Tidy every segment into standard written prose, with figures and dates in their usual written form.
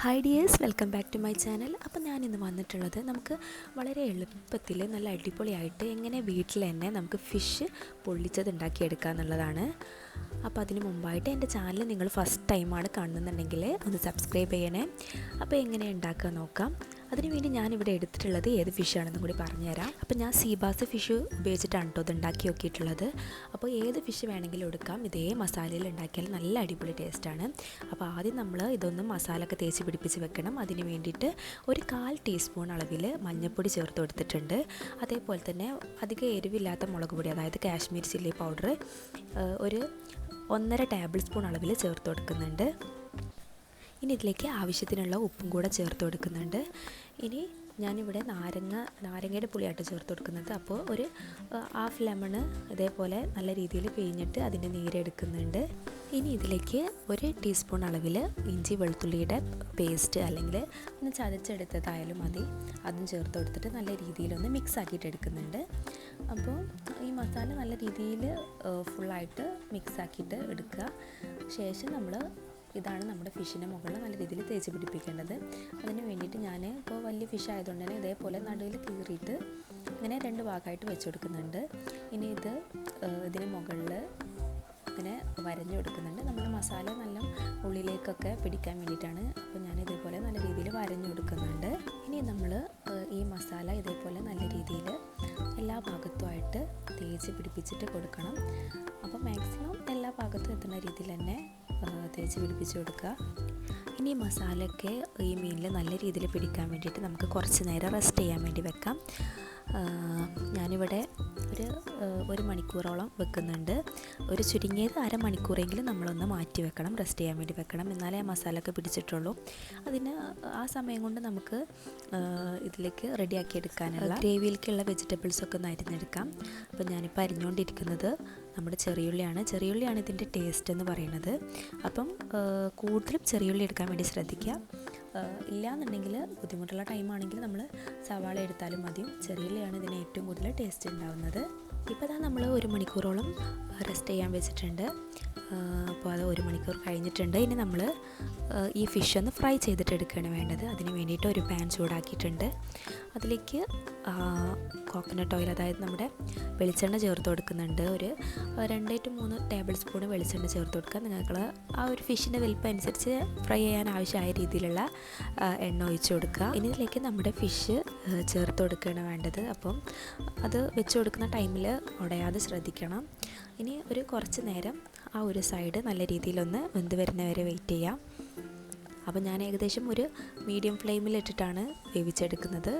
Hi dears, welcome back to my channel. അപ്പോൾ ഞാനിന്ന് വന്നിട്ടുള്ളത് നമുക്ക് വളരെ എളുപ്പത്തിൽ നല്ല അടിപൊളിയായിട്ട് എങ്ങനെ വീട്ടിൽ തന്നെ നമുക്ക് ഫിഷ് പൊള്ളിച്ചത് ഉണ്ടാക്കിയെടുക്കുക എന്നുള്ളതാണ്. അപ്പോൾ അതിന് മുമ്പായിട്ട് എൻ്റെ ചാനൽ നിങ്ങൾ ഫസ്റ്റ് ടൈമാണ് കാണുന്നുണ്ടെങ്കിൽ ഒന്ന് സബ്സ്ക്രൈബ് ചെയ്യണേ. അപ്പോൾ എങ്ങനെ ഉണ്ടാക്കുക നോക്കാം. അതിനുവേണ്ടി ഞാനിവിടെ എടുത്തിട്ടുള്ളത് ഏത് ഫിഷാണെന്നും കൂടി പറഞ്ഞുതരാം. അപ്പോൾ ഞാൻ സീബാസ് ഫിഷ് ഉപയോഗിച്ചിട്ടാണ് കേട്ടോ ഇത് ഉണ്ടാക്കി നോക്കിയിട്ടുള്ളത്. അപ്പോൾ ഏത് ഫിഷ് വേണമെങ്കിലും എടുക്കാം, ഇതേ മസാലയിൽ ഉണ്ടാക്കിയാൽ നല്ല അടിപൊളി ടേസ്റ്റാണ്. അപ്പോൾ ആദ്യം നമ്മൾ ഇതൊന്ന് മസാലയൊക്കെ തേച്ച് പിടിപ്പിച്ച് വെക്കണം. അതിന് വേണ്ടിയിട്ട് ഒരു 1/4 ടീസ്പൂൺ അളവിൽ മഞ്ഞൾപ്പൊടി ചേർത്ത് കൊടുത്തിട്ടുണ്ട്. അതേപോലെ തന്നെ അധികം എരിവില്ലാത്ത മുളക് പൊടി, അതായത് കാശ്മീർ ചില്ലി പൗഡർ ഒരു 1.5 ടേബിൾ സ്പൂൺ അളവിൽ ചേർത്ത് കൊടുക്കുന്നുണ്ട്. ഇനി ഇതിലേക്ക് ആവശ്യത്തിനുള്ള ഉപ്പും കൂടെ ചേർത്ത് കൊടുക്കുന്നുണ്ട്. ഇനി ഞാനിവിടെ നാരങ്ങയുടെ പുളിയായിട്ട് ചേർത്ത് കൊടുക്കുന്നത്. അപ്പോൾ ഒരു 1/2 ലെമണ് ഇതേപോലെ നല്ല രീതിയിൽ പിഴിഞ്ഞിട്ട് അതിൻ്റെ നീരെടുക്കുന്നുണ്ട്. ഇനി ഇതിലേക്ക് 1 ടീസ്പൂൺ അളവിൽ ഇഞ്ചി വെളുത്തുള്ളിയുടെ പേസ്റ്റ് അല്ലെങ്കിൽ ഒന്ന് ചതച്ചെടുത്തതായാലും മതി, അതും ചേർത്ത് കൊടുത്തിട്ട് നല്ല രീതിയിലൊന്ന് മിക്സ് ആക്കിയിട്ട് എടുക്കുന്നുണ്ട്. അപ്പോൾ ഈ മസാല നല്ല രീതിയിൽ ഫുള്ളായിട്ട് മിക്സ് ആക്കിയിട്ട് എടുക്കുക. ശേഷം ഇതാണ് നമ്മുടെ ഫിഷിൻ്റെ മുകളിൽ നല്ല രീതിയിൽ തേച്ച് പിടിപ്പിക്കേണ്ടത്. അതിന് വേണ്ടിയിട്ട് ഞാൻ ഇപ്പോൾ വലിയ ഫിഷ് ആയതുകൊണ്ട് തന്നെ ഇതേപോലെ നടുവിൽ കീറിയിട്ട് ഇങ്ങനെ 2 ഭാഗമായിട്ട് വെച്ച് കൊടുക്കുന്നുണ്ട്. ഇനി ഇതിന് മുകളിൽ ഇങ്ങനെ വരഞ്ഞു കൊടുക്കുന്നുണ്ട്. നമ്മുടെ മസാല നല്ല ഉള്ളിലേക്കൊക്കെ പിടിക്കാൻ വേണ്ടിയിട്ടാണ്. അപ്പോൾ ഞാൻ ഇതേപോലെ നല്ല രീതിയിൽ വരഞ്ഞു കൊടുക്കുന്നുണ്ട്. ഇനി നമ്മൾ ഈ മസാല ഇതേപോലെ നല്ല രീതിയിൽ എല്ലാ ഭാഗത്തുമായിട്ട് തേച്ച് പിടിപ്പിച്ചിട്ട് കൊടുക്കണം. അപ്പോൾ മാക്സിമം എല്ലാ ഭാഗത്തും എത്തുന്ന രീതിയിൽ തന്നെ തേച്ച് പിടിപ്പിച്ച് കൊടുക്കുക. ഇനി മസാലയൊക്കെ ഈ മീനിൽ നല്ല രീതിയിൽ പിടിക്കാൻ വേണ്ടിയിട്ട് നമുക്ക് കുറച്ച് നേരം റെസ്റ്റ് ചെയ്യാൻ വേണ്ടി വെക്കാം. ഞാനിവിടെ ഒരു മണിക്കൂറോളം വെക്കുന്നുണ്ട്. ഒരു ചുരുങ്ങിയത് 1/2 മണിക്കൂറെങ്കിലും നമ്മളൊന്ന് മാറ്റി വെക്കണം, റെസ്റ്റ് ചെയ്യാൻ വേണ്ടി വെക്കണം. എന്നാലേ ആ മസാലയൊക്കെ പിടിച്ചിട്ടുള്ളൂ. ആ സമയം കൊണ്ട് നമുക്ക് ഇതിലേക്ക് റെഡിയാക്കി എടുക്കാനുള്ള ഗ്രേവിയിലേക്കുള്ള വെജിറ്റബിൾസൊക്കെ ഒന്ന് അരിഞ്ഞെടുക്കാം. അപ്പോൾ ഞാനിപ്പോൾ അരിഞ്ഞുകൊണ്ടിരിക്കുന്നത് നമ്മുടെ ചെറിയുള്ളിയാണ് ഇതിൻ്റെ ടേസ്റ്റ് എന്ന് പറയുന്നത്. അപ്പം കൂടുതലും ചെറിയുള്ളി എടുക്കാൻ വേണ്ടി ശ്രദ്ധിക്കുക. ഇല്ലയെന്നുണ്ടെങ്കിൽ ബുദ്ധിമുട്ടുള്ള ടൈമാണെങ്കിൽ നമ്മൾ സവാള എടുത്താലും മതിയും. ചെറിയുള്ളിയാണ് ഇതിന് ഏറ്റവും കൂടുതൽ ടേസ്റ്റ് ഉണ്ടാവുന്നത്. ഇപ്പോൾ നമ്മൾ 1 മണിക്കൂറോളം റെസ്റ്റ് ചെയ്യാൻ വെച്ചിട്ടുണ്ട്. അപ്പോൾ അത് 1 മണിക്കൂർ കഴിഞ്ഞിട്ടുണ്ട്. ഇനി നമ്മൾ ഈ ഫിഷ് ഒന്ന് ഫ്രൈ ചെയ്തിട്ട് എടുക്കുകയാണ് വേണ്ടത്. അതിന് വേണ്ടിയിട്ട് ഒരു പാൻ ചൂടാക്കിയിട്ടുണ്ട്. അതിലേക്ക് കോക്കനട്ട് ഓയിൽ, അതായത് നമ്മുടെ വെളിച്ചെണ്ണ ചേർത്ത് കൊടുക്കുന്നുണ്ട്. ഒരു 2 to 3 ടേബിൾ സ്പൂൺ വെളിച്ചെണ്ണ ചേർത്ത് കൊടുക്കുക. നിങ്ങൾ ആ ഒരു ഫിഷിൻ്റെ വലിപ്പം അനുസരിച്ച് ഫ്രൈ ചെയ്യാൻ ആവശ്യമായ രീതിയിലുള്ള എണ്ണ ഒഴിച്ച് കൊടുക്കുക. ഇനി ഇതിലേക്ക് നമ്മുടെ ഫിഷ് ചേർത്ത് കൊടുക്കുകയാണ് വേണ്ടത്. അപ്പം അത് വെച്ച് കൊടുക്കുന്ന ടൈമിൽ ഉടയാതെ ശ്രദ്ധിക്കണം. ഇനി കുറച്ച് നേരം ആ ഒരു സൈഡ് നല്ല രീതിയിലൊന്ന് വെന്ത് വരുന്നവരെ വെയിറ്റ് ചെയ്യാം. അപ്പോൾ ഞാൻ ഏകദേശം ഒരു മീഡിയം ഫ്ലെയിമിലിട്ടിട്ടാണ് വേവിച്ചെടുക്കുന്നത്.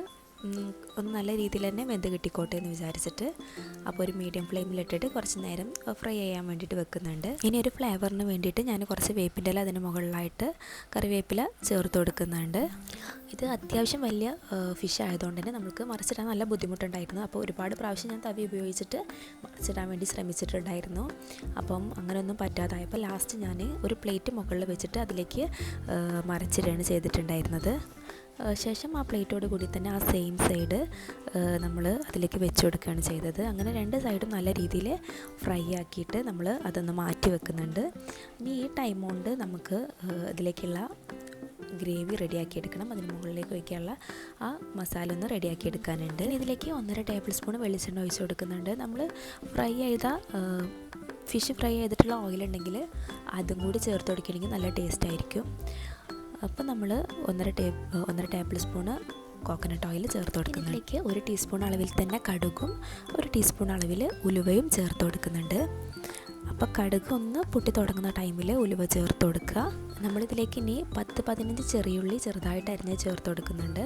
ഒന്ന് നല്ല രീതിയിൽ തന്നെ വെന്ത് കിട്ടിക്കോട്ടെ എന്ന് വിചാരിച്ചിട്ട്. അപ്പോൾ ഒരു മീഡിയം ഫ്ലെയിമിലിട്ടിട്ട് കുറച്ച് നേരം ഫ്രൈ ചെയ്യാൻ വേണ്ടിയിട്ട് വെക്കുന്നുണ്ട്. ഇനി ഒരു ഫ്ലേവറിന് വേണ്ടിയിട്ട് ഞാൻ കുറച്ച് വേപ്പിൻ്റെ ഇല അതിന് മുകളിലായിട്ട് കറിവേപ്പില ചേർത്ത് കൊടുക്കുന്നുണ്ട്. ഇത് അത്യാവശ്യം വലിയ ഫിഷ് ആയതുകൊണ്ട് തന്നെ നമുക്ക് മറിച്ചിടാൻ നല്ല ബുദ്ധിമുട്ടുണ്ടായിരുന്നു. അപ്പോൾ ഒരുപാട് പ്രാവശ്യം ഞാൻ തവി ഉപയോഗിച്ചിട്ട് മറിച്ചിടാൻ വേണ്ടി ശ്രമിച്ചിട്ടുണ്ടായിരുന്നു. അപ്പം അങ്ങനെയൊന്നും പറ്റാതായപ്പോൾ ലാസ്റ്റ് ഞാൻ ഒരു പ്ലേറ്റ് മുകളിൽ വെച്ചിട്ട് അതിലേക്ക് മറിച്ചിടുകയാണ് ചെയ്തിട്ടുണ്ടായിരുന്നത്. ശേഷം ആ പ്ലേറ്റോട് കൂടി തന്നെ ആ സെയിം സൈഡ് നമ്മൾ അതിലേക്ക് വെച്ച് കൊടുക്കുകയാണ് ചെയ്തത്. അങ്ങനെ 2 സൈഡും നല്ല രീതിയിൽ ഫ്രൈ ആക്കിയിട്ട് നമ്മൾ അതൊന്ന് മാറ്റി വെക്കുന്നുണ്ട്. ഇനി ഈ ടൈം കൊണ്ട് നമുക്ക് ഇതിലേക്കുള്ള ഗ്രേവി റെഡിയാക്കി എടുക്കണം. അതിന് മുകളിലേക്ക് വയ്ക്കാനുള്ള ആ മസാല ഒന്ന് റെഡിയാക്കി എടുക്കാനുണ്ട്. ഇതിലേക്ക് 1.5 ടേബിൾ സ്പൂൺ വെളിച്ചെണ്ണ ഒഴിച്ച് കൊടുക്കുന്നുണ്ട്. നമ്മൾ ഫിഷ് ഫ്രൈ ചെയ്തിട്ടുള്ള ഓയിലുണ്ടെങ്കിൽ അതും കൂടി ചേർത്ത് കൊടുക്കുകയാണെങ്കിൽ നല്ല ടേസ്റ്റ് ആയിരിക്കും. അപ്പോൾ നമ്മൾ 1.5 ടേബിൾ സ്പൂണ് കോക്കനട്ട് ഓയിൽ ചേർത്ത് കൊടുക്കുന്നുണ്ട്. ഇതിലേക്ക് 1 ടീസ്പൂൺ അളവിൽ തന്നെ കടുകും 1 ടീസ്പൂൺ അളവിൽ ഉലുവയും ചേർത്ത് കൊടുക്കുന്നുണ്ട്. അപ്പോൾ കടുക് ഒന്ന് പൊട്ടി തുടങ്ങുന്ന ടൈമിൽ ഉലുവ ചേർത്ത് കൊടുക്കുക. നമ്മളിതിലേക്ക് ഇനി 10-15 ചെറിയുള്ളി ചെറുതായിട്ട് അരിഞ്ഞ് ചേർത്ത് കൊടുക്കുന്നുണ്ട്.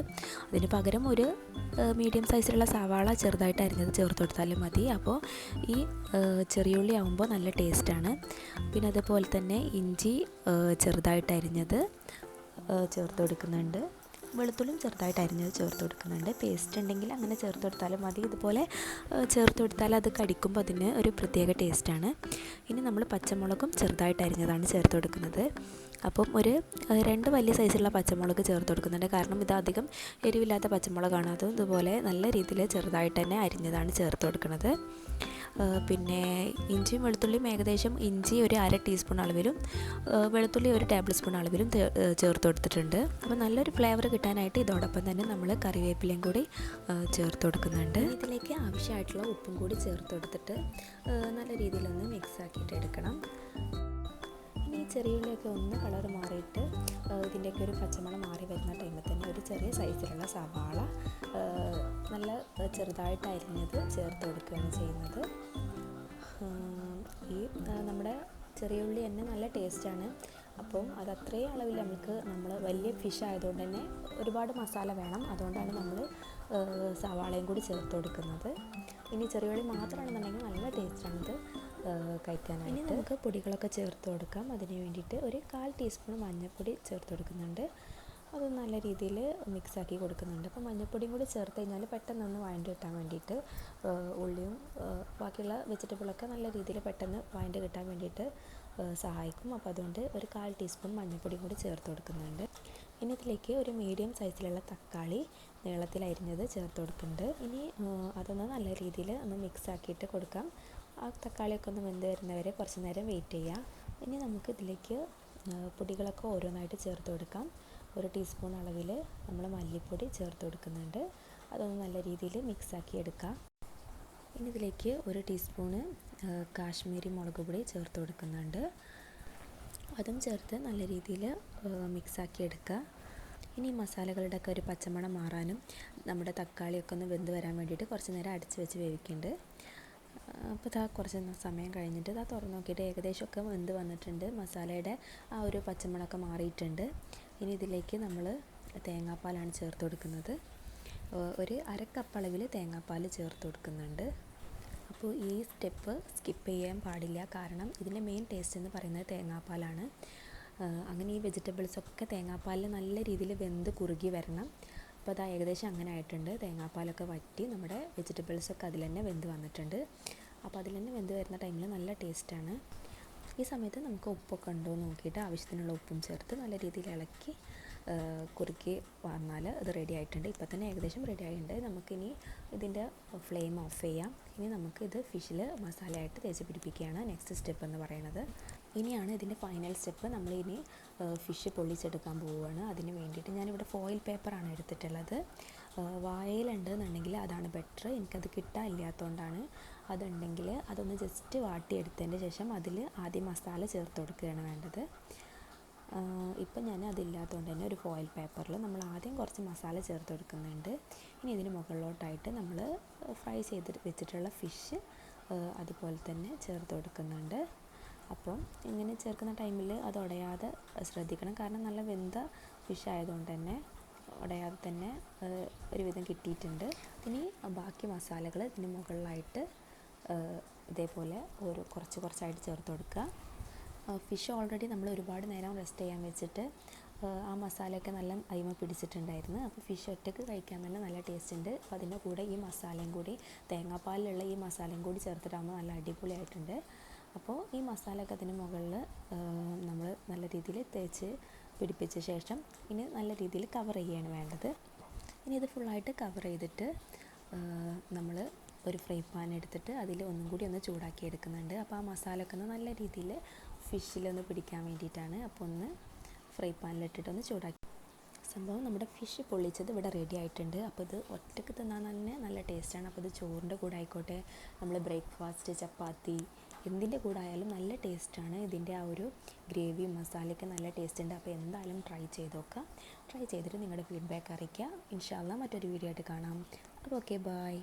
അതിന് പകരം ഒരു മീഡിയം സൈസിലുള്ള സവാള ചെറുതായിട്ട് അരിഞ്ഞത് ചേർത്ത് കൊടുത്താലും മതി. അപ്പോൾ ഈ ചെറിയുള്ളി ആകുമ്പോൾ നല്ല ടേസ്റ്റാണ്. പിന്നെ അതുപോലെ തന്നെ ഇഞ്ചി ചെറുതായിട്ട് അരിഞ്ഞത് ചേർത്ത് കൊടുക്കുന്നുണ്ട്. വെളുത്തുള്ളിയും ചെറുതായിട്ട് അരിഞ്ഞത് ചേർത്ത് കൊടുക്കുന്നുണ്ട്. പേസ്റ്റ് ഉണ്ടെങ്കിൽ അങ്ങനെ ചേർത്ത് കൊടുത്താലും മതി. ഇതുപോലെ ചേർത്ത് കൊടുത്താൽ അത് കടിക്കുമ്പോൾ അതിന് ഒരു പ്രത്യേക ടേസ്റ്റാണ്. ഇനി നമ്മൾ പച്ചമുളകും ചെറുതായിട്ട് അരിഞ്ഞതാണ് ചേർത്ത് കൊടുക്കുന്നത്. അപ്പം ഒരു 2 വലിയ സൈസുള്ള പച്ചമുളക് ചേർത്ത് കൊടുക്കുന്നുണ്ട്. കാരണം ഇത് അധികം എരിവില്ലാത്ത പച്ചമുളകാണ്. അതും ഇതുപോലെ നല്ല രീതിയിൽ ചെറുതായിട്ട് തന്നെ അരിഞ്ഞതാണ് ചേർത്ത് കൊടുക്കുന്നത്. പിന്നെ ഇഞ്ചിയും വെളുത്തുള്ളിയും ഏകദേശം ഇഞ്ചി ഒരു 1/2 ടീസ്പൂൺ അളവിലും വെളുത്തുള്ളി 1 ടേബിൾ സ്പൂൺ അളവിലും ചേർത്ത് കൊടുത്തിട്ടുണ്ട്. അപ്പോൾ നല്ലൊരു ഫ്ലേവർ കിട്ടാനായിട്ട് ഇതോടൊപ്പം തന്നെ നമ്മൾ കറിവേപ്പിലയും കൂടി ചേർത്ത് കൊടുക്കുന്നുണ്ട്. ഇതിലേക്ക് ആവശ്യമായിട്ടുള്ള ഉപ്പും കൂടി ചേർത്ത് കൊടുത്തിട്ട് നല്ല രീതിയിലൊന്ന് മിക്സ് ആക്കിയിട്ട് എടുക്കണം. ഇനി ചെറിയുള്ളിയൊക്കെ ഒന്ന് കളർ മാറിയിട്ട് ഇതിൻ്റെയൊക്കെ ഒരു പച്ചമണം മാറി വരുന്ന ടൈമിൽ തന്നെ ഒരു ചെറിയ സൈസിലുള്ള സവാള നല്ല ചെറുതായിട്ട് അരിഞ്ഞത് ചേർത്ത് കൊടുക്കുകയാണ് ചെയ്യുന്നത്. ഈ നമ്മുടെ ചെറിയ ഉള്ളി തന്നെ നല്ല ടേസ്റ്റാണ്. അപ്പോൾ അത് അത്രയും അളവിൽ നമ്മൾ വലിയ ഫിഷ് ആയതുകൊണ്ട് തന്നെ ഒരുപാട് മസാല വേണം. അതുകൊണ്ടാണ് നമ്മൾ സവാളയും കൂടി ചേർത്ത് കൊടുക്കുന്നത്. ഇനി ചെറിയ ഉള്ളി മാത്രമാണെന്നുണ്ടെങ്കിൽ നല്ല ടേസ്റ്റാണിത് കഴിക്കാനായിട്ട്. ഇനി നമുക്ക് പൊടികളൊക്കെ ചേർത്ത് കൊടുക്കാം. അതിന് വേണ്ടിയിട്ട് ഒരു 1/4 ടീസ്പൂൺ മഞ്ഞൾപ്പൊടി ചേർത്ത് കൊടുക്കുന്നുണ്ട്. അത് നല്ല രീതിയിൽ മിക്സാക്കി കൊടുക്കുന്നുണ്ട്. അപ്പോൾ മഞ്ഞൾപ്പൊടിയും കൂടി ചേർത്ത് കഴിഞ്ഞാൽ പെട്ടെന്നൊന്ന് വഴണ്ട് കിട്ടാൻ വേണ്ടിയിട്ട് ഉള്ളിയും ബാക്കിയുള്ള വെജിറ്റബിളൊക്കെ നല്ല രീതിയിൽ പെട്ടെന്ന് വഴണ്ട് കിട്ടാൻ വേണ്ടിയിട്ട് സഹായിക്കും. അപ്പോൾ അതുകൊണ്ട് ഒരു 1/4 ടീസ്പൂൺ മഞ്ഞൾപ്പൊടിയും കൂടി ചേർത്ത് കൊടുക്കുന്നുണ്ട്. ഇനി ഇതിലേക്ക് ഒരു മീഡിയം സൈസിലുള്ള തക്കാളി നീളത്തിൽ അരിഞ്ഞത് ചേർത്ത് കൊടുക്കുന്നുണ്ട്. ഇനി അതൊന്ന് നല്ല രീതിയിൽ ഒന്ന് മിക്സ് ആക്കിയിട്ട് കൊടുക്കാം. ആ തക്കാളിയൊക്കെ ഒന്ന് വെന്ത് വരുന്നവരെ കുറച്ച് നേരം വെയിറ്റ് ചെയ്യാം. ഇനി നമുക്ക് ഇതിലേക്ക് പൊടികളൊക്കെ ഓരോന്നായിട്ട് ചേർത്ത് കൊടുക്കാം. 1 ടീസ്പൂൺ അളവിൽ നമ്മൾ മല്ലിപ്പൊടി ചേർത്ത് കൊടുക്കുന്നുണ്ട്. അതൊന്ന് നല്ല രീതിയിൽ മിക്സാക്കി എടുക്കാം. ഇനി ഇതിലേക്ക് 1 ടീസ്പൂണ് കാശ്മീരി മുളക് പൊടി ചേർത്ത് കൊടുക്കുന്നുണ്ട്. അതും ചേർത്ത് നല്ല രീതിയിൽ മിക്സാക്കി എടുക്കുക. ഇനി മസാലകളുടെയൊക്കെ ഒരു പച്ചമണം മാറാനും നമ്മുടെ തക്കാളിയൊക്കെ ഒന്ന് വെന്ത് വരാൻ വേണ്ടിയിട്ട് കുറച്ച് നേരം അടച്ച് വെച്ച് വേവിക്കുന്നുണ്ട്. അപ്പോൾ ഇതാ കുറച്ച് സമയം കഴിഞ്ഞിട്ട് ഇതാ തുറന്ന് നോക്കിയിട്ട് ഏകദേശമൊക്കെ വെന്ത് വന്നിട്ടുണ്ട്. മസാലയുടെ ആ ഒരു പച്ചമണമൊക്കെ മാറിയിട്ടുണ്ട്. ഇനി ഇതിലേക്ക് നമ്മൾ തേങ്ങാപ്പാലാണ് ചേർത്ത് കൊടുക്കുന്നത്. ഒരു 1/2 കപ്പ് അളവിൽ തേങ്ങാപ്പാൽ ചേർത്ത് കൊടുക്കുന്നുണ്ട്. അപ്പോൾ ഈ സ്റ്റെപ്പ് സ്കിപ്പ് ചെയ്യാൻ പാടില്ല. കാരണം ഇതിൻ്റെ മെയിൻ ടേസ്റ്റ് എന്ന് പറയുന്നത് തേങ്ങാപ്പാലാണ്. അങ്ങനെ ഈ വെജിറ്റബിൾസൊക്കെ തേങ്ങാപ്പാലിൽ നല്ല രീതിയിൽ വെന്ത് കുറുകി വരണം. അപ്പോൾ അത് ഏകദേശം അങ്ങനെ ആയിട്ടുണ്ട്. തേങ്ങാപ്പാലൊക്കെ വറ്റി നമ്മുടെ വെജിറ്റബിൾസൊക്കെ അതിൽ തന്നെ വെന്ത് വന്നിട്ടുണ്ട്. അപ്പോൾ അതിൽ തന്നെ വെന്ത് വരുന്ന ടൈമിൽ നല്ല ടേസ്റ്റാണ്. ഈ സമയത്ത് നമുക്ക് ഉപ്പൊക്കെ ഉണ്ടോ എന്ന് നോക്കിയിട്ട് ആവശ്യത്തിനുള്ള ഉപ്പും ചേർത്ത് നല്ല രീതിയിൽ ഇളക്കി കുറുക്കി വന്നാൽ അത് റെഡി ആയിട്ടുണ്ട്. ഇപ്പോൾ തന്നെ ഏകദേശം റെഡി ആയിട്ടുണ്ട്. നമുക്കിനി ഇതിൻ്റെ ഫ്ലെയിം ഓഫ് ചെയ്യാം. ഇനി നമുക്ക് ഇത് ഫിഷിൽ മസാലയായിട്ട് തേച്ച് പിടിപ്പിക്കുകയാണ് നെക്സ്റ്റ് സ്റ്റെപ്പ് എന്ന് പറയുന്നത്. ഇനിയാണ് ഇതിൻ്റെ ഫൈനൽ സ്റ്റെപ്പ്. നമ്മളിനി ഫിഷ് പൊള്ളിച്ചെടുക്കാൻ പോവുകയാണ്. അതിന് വേണ്ടിയിട്ട് ഞാനിവിടെ ഫോയിൽ പേപ്പറാണ് എടുത്തിട്ടുള്ളത്. വാഴയിലുണ്ട് എന്നുണ്ടെങ്കിൽ അതാണ് ബെറ്റർ. എനിക്കത് കിട്ടാനില്ലാത്തതുകൊണ്ടാണ്. അതുണ്ടെങ്കിൽ അതൊന്ന് ജസ്റ്റ് വാട്ടിയെടുത്തതിന് ശേഷം അതിൽ ആദ്യം മസാല ചേർത്ത് കൊടുക്കുകയാണ് വേണ്ടത്. ഇപ്പം ഞാൻ അതില്ലാത്തതുകൊണ്ട് തന്നെ ഒരു ഫോയിൽ പേപ്പറിൽ നമ്മൾ ആദ്യം കുറച്ച് മസാല ചേർത്ത് കൊടുക്കുന്നുണ്ട്. ഇനി ഇതിന് മുകളിലോട്ടായിട്ട് നമ്മൾ ഫ്രൈ ചെയ്ത് വെച്ചിട്ടുള്ള ഫിഷ് അതുപോലെ തന്നെ ചേർത്ത് കൊടുക്കുന്നുണ്ട്. അപ്പം ഇങ്ങനെ ചേർക്കുന്ന ടൈമിൽ അത് ഉടയാതെ ശ്രദ്ധിക്കണം. കാരണം നല്ല വെന്ത ഫിഷ് ആയതുകൊണ്ട് തന്നെ ഉടയാതെ തന്നെ ഒരുവിധം കിട്ടിയിട്ടുണ്ട്. ഇനി ബാക്കി മസാലകൾ ഇതിന് മുകളിലായിട്ട് ഇതേപോലെ കുറച്ചായിട്ട് ചേർത്ത് കൊടുക്കുക. ഫിഷ് ഓൾറെഡി നമ്മൾ ഒരുപാട് നേരം റെസ്റ്റ് ചെയ്യാൻ വെച്ചിട്ട് ആ മസാലയൊക്കെ നല്ല അയിമ പിടിച്ചിട്ടുണ്ടായിരുന്നു. അപ്പോൾ ഫിഷ് ഒറ്റയ്ക്ക് കഴിക്കാൻ തന്നെ നല്ല ടേസ്റ്റ് ഉണ്ട്. അപ്പോൾ അതിൻ്റെ കൂടെ ഈ മസാലയും കൂടി തേങ്ങാപ്പാലിലുള്ള ഈ മസാലയും കൂടി ചേർത്തിട്ടാകുമ്പോൾ നല്ല അടിപൊളിയായിട്ടുണ്ട്. അപ്പോൾ ഈ മസാലയൊക്കെ അതിന് മുകളിൽ നമ്മൾ നല്ല രീതിയിൽ തേച്ച് പിടിപ്പിച്ച ശേഷം ഇനി നല്ല രീതിയിൽ കവർ ചെയ്യുകയാണ് വേണ്ടത്. ഇനി ഇത് ഫുള്ളായിട്ട് കവർ ചെയ്തിട്ട് നമ്മൾ ഒരു ഫ്രൈ പാൻ എടുത്തിട്ട് അതിൽ ഒന്നും കൂടി ഒന്ന് ചൂടാക്കി എടുക്കുന്നുണ്ട്. അപ്പോൾ ആ മസാലയൊക്കെ ഒന്ന് നല്ല രീതിയിൽ ഫിഷിലൊന്ന് പിടിക്കാൻ വേണ്ടിയിട്ടാണ്. അപ്പോൾ ഒന്ന് ഫ്രൈ പാനിലിട്ടിട്ടൊന്ന് ചൂടാക്കി. സംഭവം നമ്മുടെ ഫിഷ് പൊള്ളിച്ചത് ഇവിടെ റെഡി ആയിട്ടുണ്ട്. അപ്പോൾ ഇത് ഒറ്റയ്ക്ക് തിന്നാൻ തന്നെ നല്ല ടേസ്റ്റാണ്. അപ്പോൾ ഇത് ചോറിൻ്റെ കൂടെ ആയിക്കോട്ടെ, നമ്മൾ ബ്രേക്ക്ഫാസ്റ്റ്, ചപ്പാത്തി എന്തിൻ്റെ കൂടെ ആയാലും നല്ല ടേസ്റ്റാണ്. ഇതിൻ്റെ ആ ഒരു ഗ്രേവിയും മസാലയൊക്കെ നല്ല ടേസ്റ്റ് ഉണ്ട്. അപ്പോൾ എന്തായാലും ട്രൈ ചെയ്ത് നോക്കുക. ട്രൈ ചെയ്തിട്ട് നിങ്ങളുടെ ഫീഡ്ബാക്ക് അറിയിക്കുക. ഇൻഷാ അല്ലാഹ് മറ്റൊരു വീഡിയോ ആയിട്ട് കാണാം. അപ്പോൾ ഓക്കെ, ബൈ.